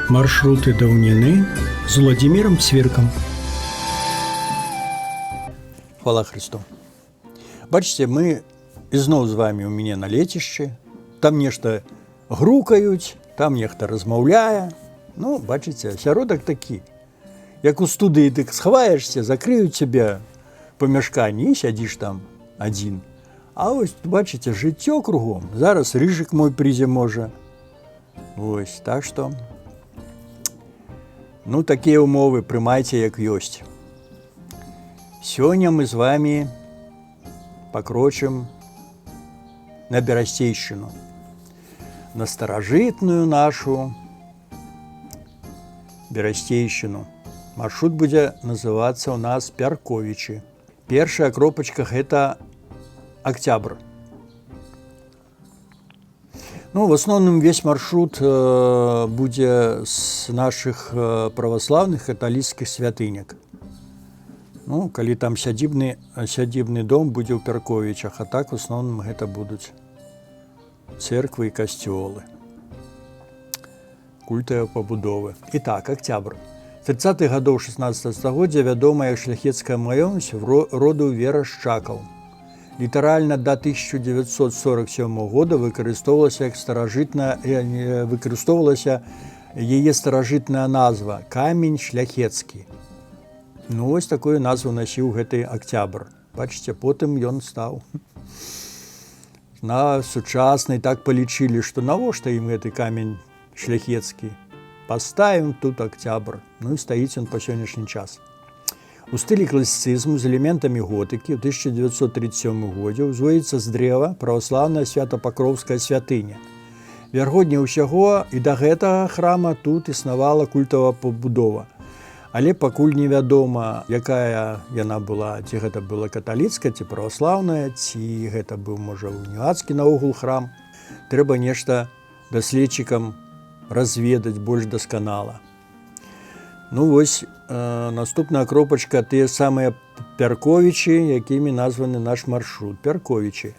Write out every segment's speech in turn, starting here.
Маршруты даўніны з Владимиром Цвіркам. Хвала Христу. Бачите, мы ізноў з вами у мяне на лецішчы. Там нешта грукаюць, там нехта размаўляе. Ну, бачыце, асяродак такі. Як у студыі ты схаваешся, закрыюць цябе памяшканні і сядзіш там адзін. А вось, бачыце, жыццё кругом. Зараз рыжык мой прыйдзе можа. Вось, так што... Ну, такія ўмовы прымайце як ёсць. Сёння мы з вами пакрочым на Берасцейшчыну, на старажытную нашу Берасцейшчыну. Маршрут будзе называцца ў нас Пярковічы. Першая кропачка – гэта Октябрь. Ну, в основном весь маршрут будзе з наших праваслаўных каталіцкіх святыняк. Ну, калі там сядзібны дом будзе ў Пярковічах, а так в основном гэта будуць церквы і касцёлы, культавыя пабудовы. Итак, Октябрь. 30-х гадоў 16 стагоддзя вядомая шляхецкая маёмасць роду Верашчакаў. Літаральна да 1947 года выкарыстоўвалася яе старажытная назва камень шляхецкі. Ну, вось такую назву насіў гэты Октябрь. Бачыце, потым ён стаў на сучаснай, так палічылі, што навошта ім гэты камень шляхецкі. Паставім тут Октябрь. Ну і стаіць ён па сённяшні час. У стылі класіцызму з элементамі готыкі ў 1937 годзе ўзводзіцца з дрэва праваслаўная свята-пакроўская святыня. Вяргодні ўсяго і да гэтага храма тут існавала культавая пабудова. Але пакуль невядома, якая яна была, ці гэта была каталіцкая, ці праваслаўная, ці гэта быў, можа, уніяцкі наогул храм. Трэба нешта даследчыкам разведаць больш дасканала. Ну, вось наступная кропачка – тыя самыя Пярковічы, якімі названы наш маршрут. Пярковічы.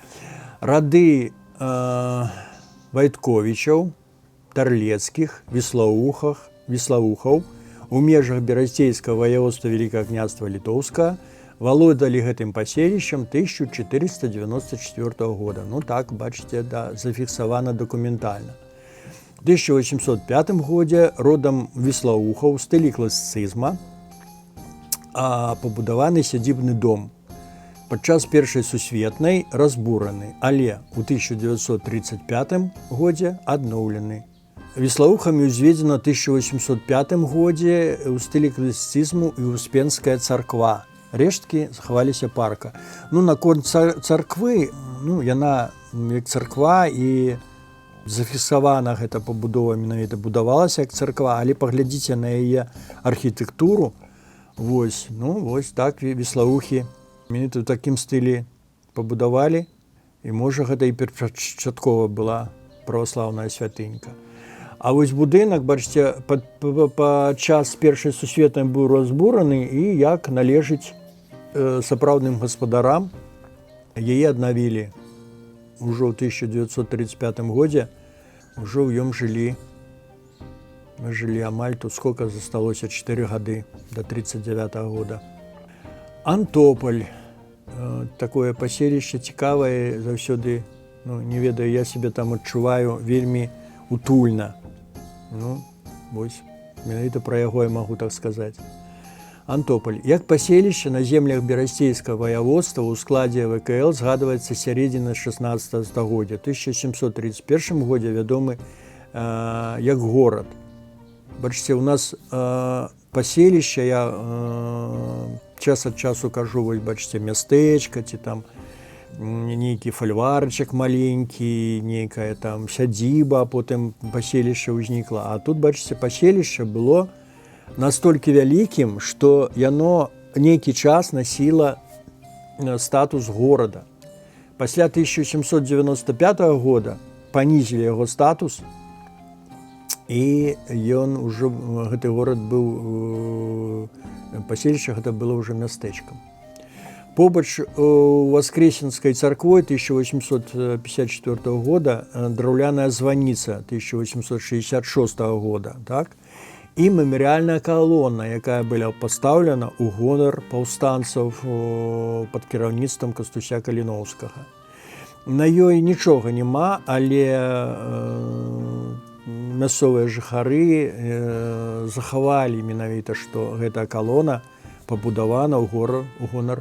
Рады Вайтковічаў, Тарлецкіх, Віслаухаў у межах Берасцейскага ваяводства Великага княства Літоўскага валодалі гэтым паселішчам 1494 года. Ну так, бачыце, да, зафіксавана дакументальна. У 1805 годзе родам Віслаухаў у стылі класіцызма пабудаваны сядзібны дом. Падчас Першай сусветнай разбураны, але ў 1935 годзе адноўлены. Віслаухамі ўзведзена ў 1805 годзе ў стылі класіцызму і Успенская царква. Рэшткі захаваліся парка. Ну, наконт царквы, ну, яна як царква і зафіксавана гэта пабудова, менавіта будавалася як царква, але паглядзіце на яе архітэктуру. Вось, ну, вось так віслаухі менавіта ў такім стылі пабудавалі, і можа гэта і першапачаткова была праваслаўная святынька. А вось будынак, бачыце, падчас Першай сусветнай быў разбураны, і як належыць сапраўдным гаспадарам, яе аднавілі. Ужо ў 1935 годзе ўжо ў ём жылі. Мы жылі амаль тут, сколько засталося, 4 гады до 1939 года. Антополь. Такое паселішча цікавае заўсёды, ну, не ведаю, я себе там адчуваю вельмі утульна. Ну, вось, менавіта пра яго я магу так сказаць. Антополь. Як паселішча на землях Берасцейскага ваяводства ў складзе ВКЛ згадваецца сярэдзіна 16 стагоддзя. У 1731 годзе вядомы як горад. Бачыце, у нас паселішча, я час ад часу кажу, вось, бачыце, мястэчка, ці там нейкі фальварчык маленькі, нейкая там сядзіба, а потым паселішча ўзнікла. А тут, бачыце, паселішча было настолькі вялікім, што яно нейкі час насіла статус горада. Пасля 1795 года панізілі яго статус, і ён ужо, гэты горад быў, паселішча гэта было ўжо мястэчкам. Побач у Воскресенской царквой 1854 года драўляная званіца 1866 года. Так? і мемарыяльная калона, якая была пастаўлена ў гонар паўстанцаў пад кіраўніцтвам Кастуся Каліноўскага. На ёй нічога няма, але мясцовыя жыхары захавалі менавіта, што гэтая калона пабудавана ў гонар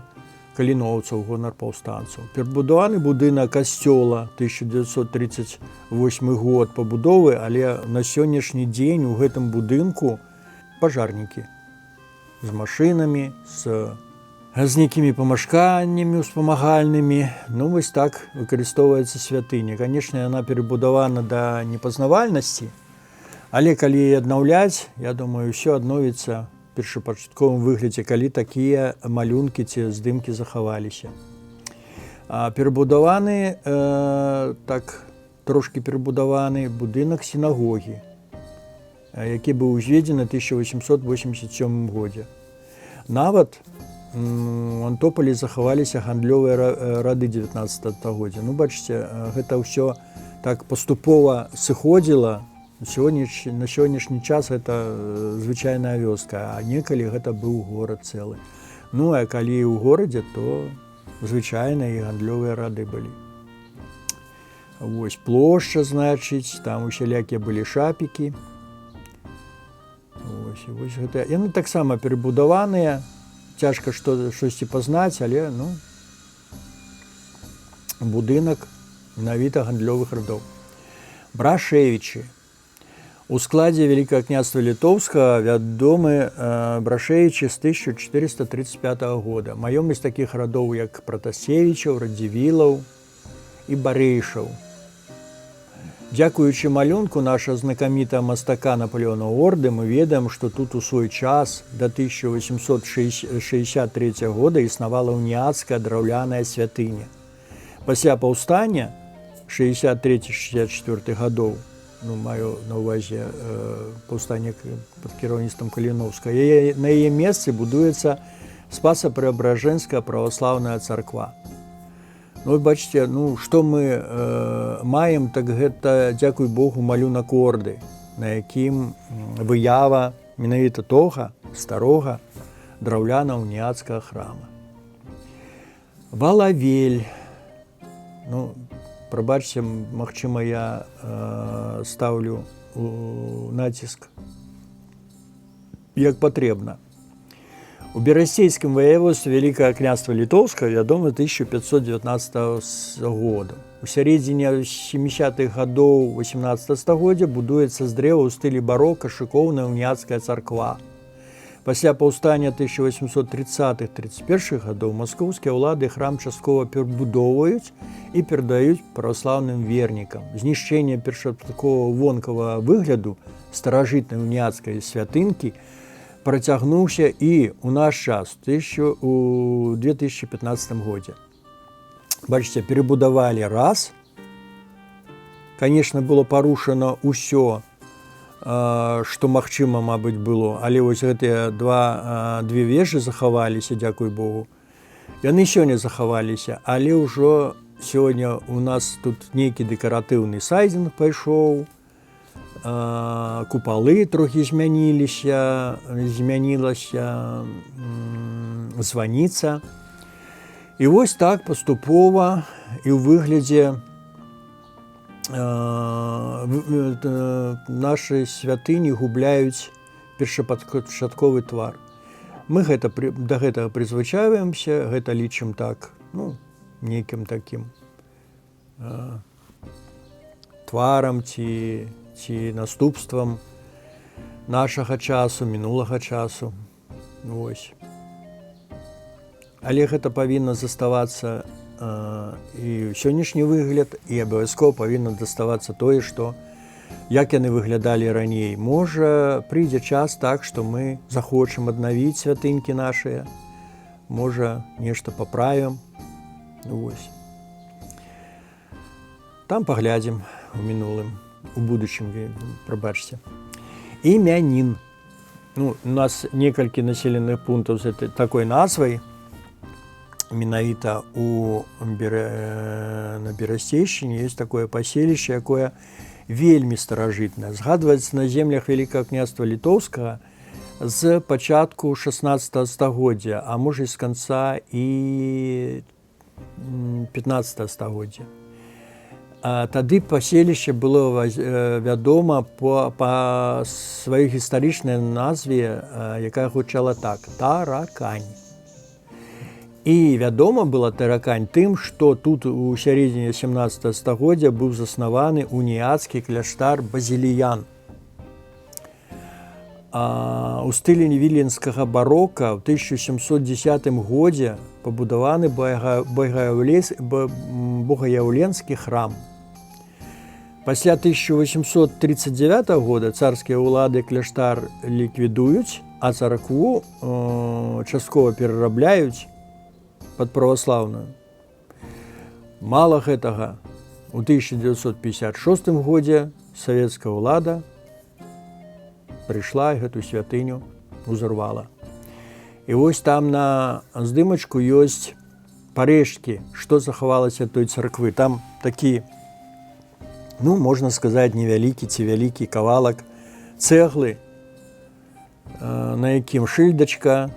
каліноўцаў, у гонар паўстанцаў. Перабудаваны будынак касцёла 1938 год пабудовы, але на сённяшні дзень у гэтым будынку пажарнікі з машынамі, з нейкімі памяшканнямі успамагальнымі. Ну, вось так выкарыстоўваецца святыня. Канешне, яна перабудавана да непазнавальнасці, але калі яе аднаўляць, я думаю, ўсё адновіцца в першапачатковым выглядзе, калі такія малюнкі ці здымкі захаваліся. Перабудаваны, трошкі перабудаваны будынак сінагогі, які быў узведзены ў 1887 годзе. Нават у Антополі захаваліся гандлёвыя рады 19 стагоддзя. Ну, бачыце, гэта ўсё так паступова сыходзіла. На сённяшні час гэта звычайная вёска, а некалі гэта быў горад цэлы. Ну, а калі ў горадзе, то звычайна і гандлёвыя рады былі. Вось плошча, значыць, там усялякія былі шапікі. Вось гэта. Яны таксама перабудаваныя. Цяжка штосьці пазнаць, але, ну, будынак менавіта гандлёвых радоў. Брашевічы. У складзе Вялікага княства Літоўскага вядомы Брашевічы з 1435 года. Маёмасць такіх радоў, як Пратасевічаў, Радзівілаў і Барэйшаў. Дзякуючы малюнку нашага знакамітага мастака Напалеона Орды, мы ведаем, што тут у свой час да 1863 года існавала уніяцкая драўляная святыня. Пасля паўстання 63-64 гадоў, ну, маю на ўвазе паўстанне пад кіраўніцтвам Каліноўскага, на яе месцы будуецца Спаса-Преабражэнская праваслаўная царква. Ну, бачыце, ну, што мы маем, так гэта, дзякуй Богу, малюнак Орды, на якім выява менавіта тога старога драўляна-уніяцкага храма. Валавель. Ну, прабачце, магчыма, я стаўлю націск як патрэбна. У Берасцейскім ваяводстве Вялікага княства Літоўскага вядомы 1519 года. У сярэдзіне 70-х гадоў 18 стагоддзя будуецца з дрэва ў стылі барока шыкоўная уніяцкая царква. Пасля паўстання 1830-31 гадоў маскоўскія ўлады храм часткова перабудоўваюць і перадаюць праваслаўным вернікам. Знішчэнне першапачатковага вонкавага выгляду старажытнай уніяцкай святынкі працягнуўся і ў наш час у 2015 годзе. Бачыце, перабудавалі раз. Канешне, было парушана ўсё, што магчыма, мабыць, было. Але вось гэтыя две вежы захаваліся, дзякуй Богу. Яны сёння захаваліся, але ўжо сёння у нас тут нейкі дэкаратыўны сайдинг пайшоў, купалы трохі змянілася званіца. І вось так паступова і ў выглядзе нашы святыні губляюць першапачатковы твар. Мы да гэтага прызвычаіваемся, гэта лічым так, ну, нейкім такім тварам ці наступствам нашага часу, мінулага часу. Вось. Але гэта павінна заставацца і сённяшні выгляд, і абавязкова павінна заставацца тое, што як яны выглядалі раней. Можа, прыйдзе час так, што мы захочам аднавіць святынькі нашыя, можа, нешта паправім. Вось. Там паглядзім у мінулым, у будучым, прабачце. Імянін. Ну, у нас некалькі населеных пунктаў з такой назвай. Менавіта на Берасцейшчыне ёсць такое паселішча, якое вельмі старажытная. Згадваецца на землях Вялікага княства Літоўскага з пачатку 16 стагоддзя, а можа і з канца і 15 стагоддзя. Тады паселішча было вядома па сваёй гістарычнай назве, якая гучала так – Таракань. І вядома была Таракань тым, што тут у сярэдзіне 17 стагоддзя быў заснаваны уніяцкі кляштар Базіліян. У стылі віленскага барока ў 1710 годзе пабудаваны богаяўленскі храм. Пасля 1839 года царскія ўлады кляштар ліквідуюць, а царкву часткова перарабляюць пад праваслаўную. Мала гэтага, у 1956 годзе савецкая ўлада прыйшла і гэту святыню узарвала. І вось там на здымачку ёсць парэшткі, што захавалася ад той царквы. Там такі, можна сказаць, невялікі ці вялікі кавалак цэглы, на якім шыльдачка,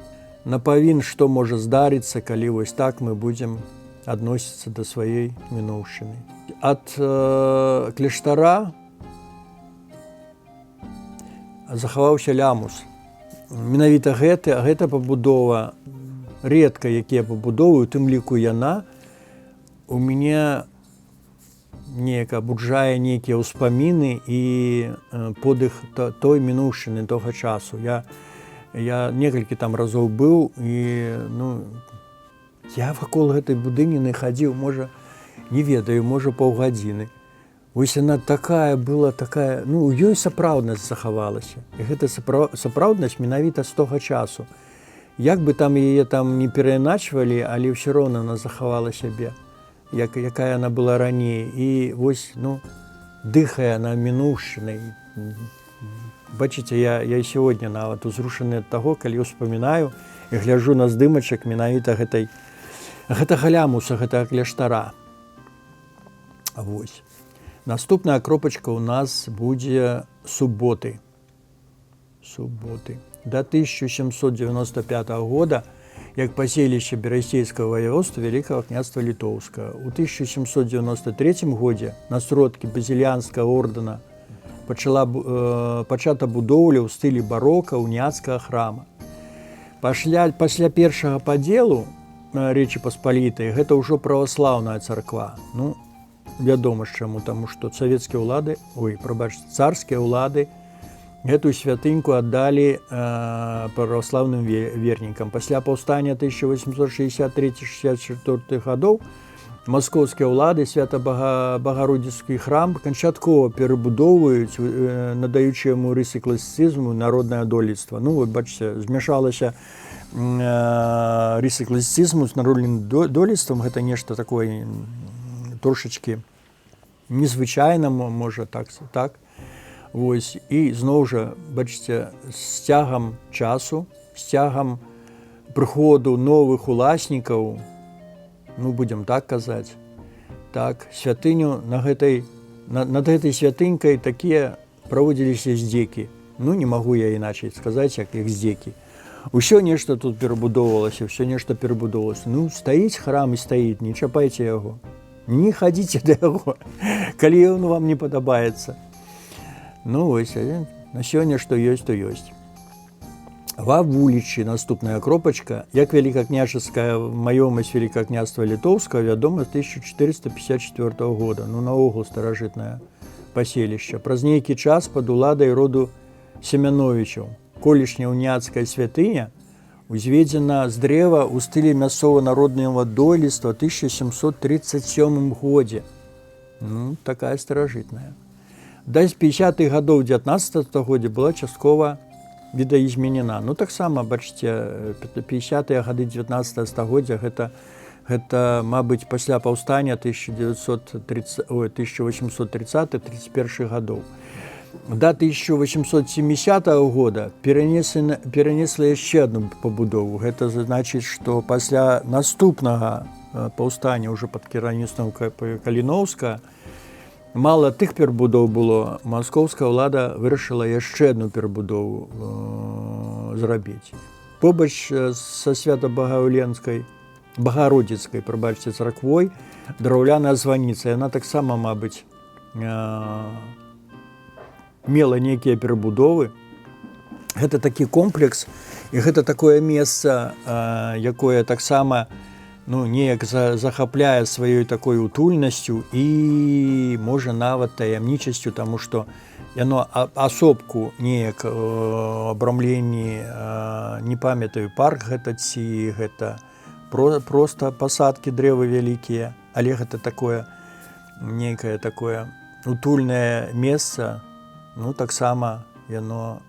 напавін, што можа здарыцца, калі вось так мы будзем адносіцца да сваёй мінуўшчыны. Ад кляштара захаваўся лямус. Менавіта гэта пабудова, рэдка якія пабудовы, у тым ліку яна, у мяне неяк абуджае нейкія ўспаміны і подых той мінуўшчыны тога часу. Я некалькі там разоў быў, і я вакол гэтай будыніны хадзіў, можа, не ведаю, можа, паўгадзіны. Вось яна была такая, у ёй сапраўднасць захавалася. І гэта сапраўднасць менавіта з тога часу. Як бы там яе там не перайначвалі, але ўсё роўна яна захавала сябе, якая яна была раней. І вось, дыхае на мінуўшчынай. Бачыце, я і сёння нават узрушаны ад таго, калі ўспамінаю і гляджу на здымачак менавіта гэтага лямуса, гэтага кляштара. Вось. Наступная кропачка ў нас будзе суботы. Да 1795 года, як паселішча Берасцейскага ваяводства Вялікага княства Літоўскага. У 1793 годзе на сродкі базіліянскага ордэна пачата будоўля ў стылі барока уніяцкага храма. Пасля першага падзелу Рэчы Паспалітай гэта ўжо праваслаўная царква. Вядома з чаму, таму што царскія ўлады гэтую святыньку аддалі праваслаўным вернікам. Пасля паўстання 1863-64 гадоў маскоўскія ўлады свята-багародзіцкі храм канчаткова перабудоўваюць, надаючы яму рысы класіцызму, народнае дойлідства. Вот бачыце, змяшалася рысы класіцызму з народным дойлідствам. Гэта нешта такое трошачкі незвычайна, можа, так. Вось. І зноў жа, бачыце, з цягам часу, з цягам прыходу новых уласнікаў, будзем так казаць, святыню над гэтай святынькай такія праводзіліся здзекі. Не магу я іначай сказаць, як іх здзекі. Усё нешта тут перабудоўвалася, стаіць храм і стаіць, не чапайце яго. Не хадзіце да яго, калі ён вам не падабаецца. Вось, на сёння што ёсць, то ёсць. Ва вулічы, наступная кропачка, як вялікакняжацкая маёмасць Вялікага княства Літоўскага, вядома, з 1454 года. Наогул старажытнае паселішча. Праз нейкі час пад уладай роду Семяновічаў. Колішняя уніяцкая святыня узведзена з дрэва ў стылі мясцова-народнага дойлідства 1737 годзе. Такая старажытная. Да 50-х гадоў 19 стагоддзя была часткова відаізменена. Таксама, бачыце, 50-е гады 19 стагоддзя гэта, мабыць, пасля паўстання 1830-31 гадоў. Да 1870 года перанесла яшчэ адну пабудову. Гэта значыць, што пасля наступнага паўстання ўжо пад кіраўніцтвам Каліноўскага мала тых перабудоў было, маскоўская ўлада вырашыла яшчэ адну перабудову зрабіць. Побач са Свята-Багаўленскай, Багародзіцкай, прабачце, царквой, драўляная званіца. Яна таксама, мабыць, мела нейкія перабудовы. Гэта такі комплекс, і гэта такое месца, якое таксама неяк захапляе сваёй такой утульнасцю і можа нават таямнічасцю, таму што яно асобку неяк абрамленні, не памятаю, парк гэта ці гэта проста пасадкі дрэвы вялікія, але гэта такое нейкае такое утульнае месца, таксама яно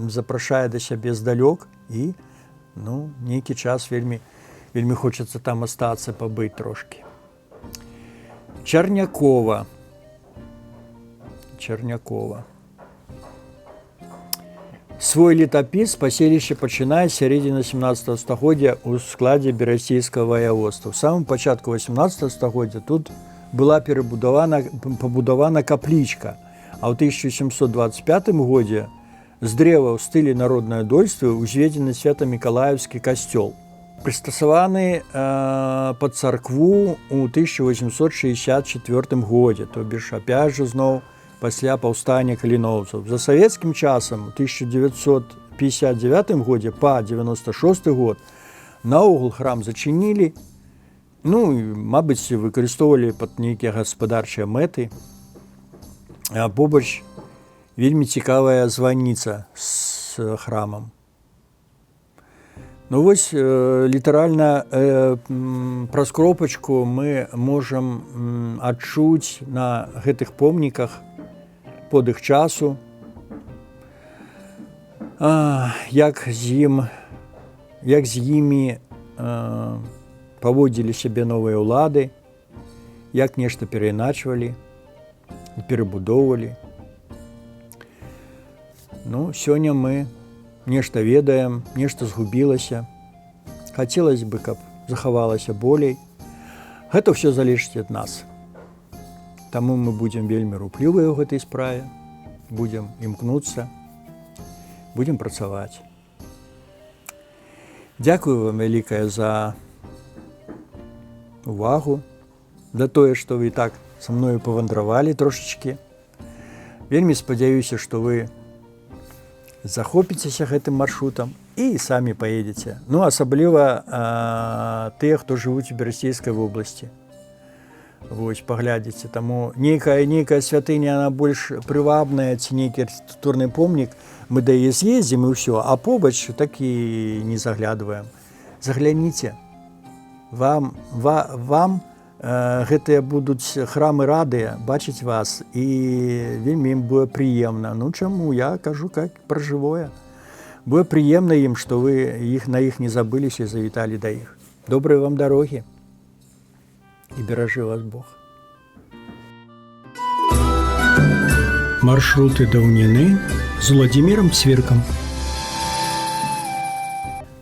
запрашае да сябе здалёк і нейкі час вельмі хочацца там астацца, пабыць трошкі. Чарнякова. Свой летапіс паселішча пачынае з сярэдзіны 17 стагоддзя ў складзе берасцейскага ваяводства. У самым пачатку 18 стагоддзя тут была пабудавана каплічка, а ў 1725 годзе з дрэва ў стылі народнае дольства узведзены свята-мікалаеўскі касцёл, прыстасаваны пад царкву ў 1864 годзе, то бишь, опять же, зноў пасля паўстання каліноўцаў. За савецкім часам у 1959 годзе па 96 год наогул храм зачынілі, мабыць, выкарыстоўвалі пад нейкія гаспадарчыя мэты. А побач вельмі цікавая званіца з храмам. Вось літаральна праз кропачку мы можам адчуць на гэтых помніках подых часу, як з імі паводзілі сябе новыя ўлады, як нешта перайначвалі, перабудоўвалі. Сёння мы нешта ведаем, нешта згубілася. Хацелася бы, каб захавалася болей. Гэта ўсё залежыць ад нас. Таму мы будзем вельмі руплівыя ў гэтай справе, будзем імкнуцца, будзем працаваць. Дзякую вам вялікае за увагу, за тое, што вы так са мною павандравалі трошачкі. Вельмі спадзяюся, што вы захопіцеся гэтым маршрутам і самі паедзеце. Асабліва тыя, хто жывуць у Берасцейскай вобласці. Вось, паглядзіце. Таму нейкая святыня, яна больш прывабная, ці нейкі архітэктурны помнік, мы да яе з'ездзім і ўсё, а побач так і не заглядваем. Загляніце. Вам гэтыя будуць храмы радыя бачыць вас, і вельмі ім было прыемна. Чаму? Я кажу как пра жывое. Было прыемна ім, што вы на іх не забыліся і завіталі да іх. Добрай вам дарогі і беражы вас Бог. Маршруты даўніны з Уладзімірам Свіркам.